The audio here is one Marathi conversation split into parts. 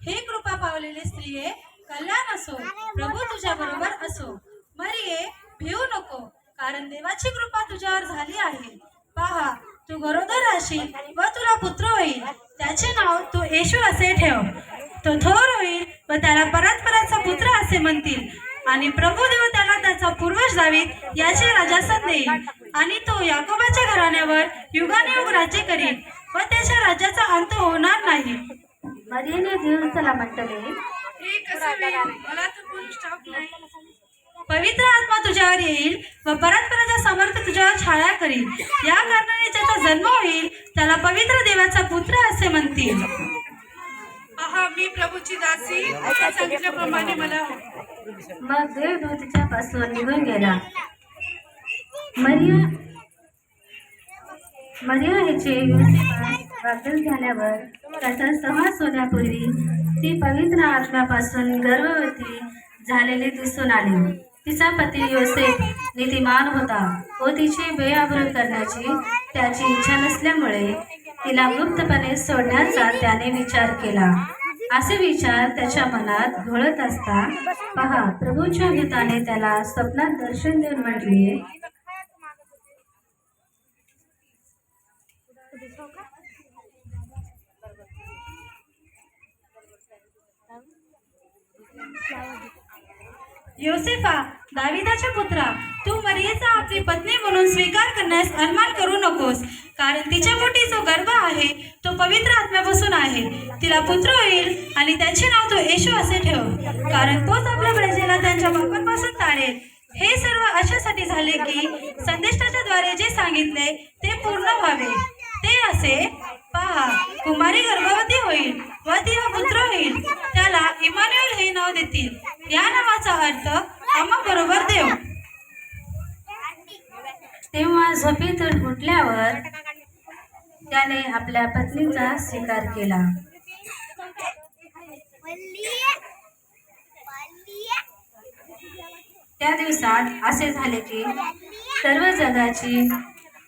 हे कृपा पावलेले स्त्रिये, कल्याण असो, प्रभू तुझ्या बरोबर असो. मरिये, भिवू नको, कारण देवाची कृपा तुझ्यावर झाली आहे. पहा, तू गरोदर राशील व तुला पुत्र होईल. त्याचे नाव तू येशू असे ठेव. तो थोर होईल व त्याला परस्पराचा पुत्र असे म्हणतील. आणि प्रभू देव त्याला त्याचा पूर्वज दावीद याचे राजासन देईल. आणि तो याकोबाच्या घराण्यावर युगानुयुग राज्य करील व त्याच्या राज्याचा अंत होणार नाही. मरियेने दिवसाला म्हटले, हे कसे होईल? मला तर पुरुष ठाऊक नाही. पवित्र आत्मा तुझ्यावर येईल व परस्पराचा समर्थ तुझ्यावर छाया करील. या कारणाने ज्याचा जन्म होईल त्याला पवित्र देवाचा पुत्र असे म्हणतील. पहा, मी प्रभूची दासी, आता सांगितल्याप्रमाणे मला हो. मग देवदूत तिच्यापासून निघून गेला. मरिया हिचे योसेफास वागदल झाल्यावर त्याचा सहवास होण्यापूर्वी ती पवित्र आत्म्यापासून गर्भवती झालेली दिसून आली. तिचा पती योसेफ नीतिमान होता व तिची बेआबरू करण्याची त्याची इच्छा नसल्यामुळे तिला गुप्तपणे सोडण्याचा त्याने विचार केला. असे विचार त्याच्या मनात घोळत असता पहा, प्रभूच्या दूताने त्याला स्वप्नात दर्शन देऊन म्हटले, योसेफा, दाविदाच्या पुत्रा, तू मरियेचा आपली पत्नी म्हणून स्वीकार करण्यास अनमान करू नकोस, कारण तिच्या पोटी जो गर्भ आहे तो पवित्र आत्म्यापासून आहे. तिला पुत्र होईल आणि त्याचे नाव तो येशू असे ठेव, कारण तोच आपल्या प्रजेला त्यांच्या पापांपासून तारेल. हे सर्व अशासाठी झाले की संदेष्टाच्या द्वारे जे सांगितले ते पूर्ण व्हावे. ते असे, पहा, कुमारी गर्भवती होईल व तिला पुत्र होईल. त्याला इमानुएल हे नाव देतील. या नावाचा अर्थ आम्हा बरोबर देव. तेव्हा झोपेतून उठल्यावर त्याने आपल्या पत्नीचा स्वीकार केला. त्या दिवसात असे झाले की सर्व जगाची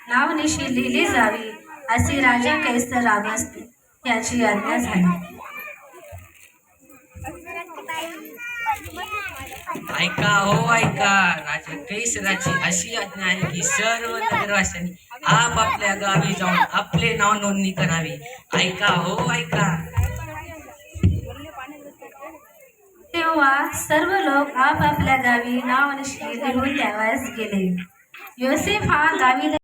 नावनिशी लिहिली जावी अशी राजा कैसर ऑगस्ट याची आज्ञा झाली. ऐका हो ऐका, राजा कैसराची अशी आज्ञा आहे की सर्व नगरवासियांनी आपापल्या गावी जाऊन आपले नाव नोंदणी करावी. ऐका हो ऐका. तेव्हा सर्व लोक आपापल्या गावी नावनिशी लिहून द्यावयास गेले. योसेफ हा गावी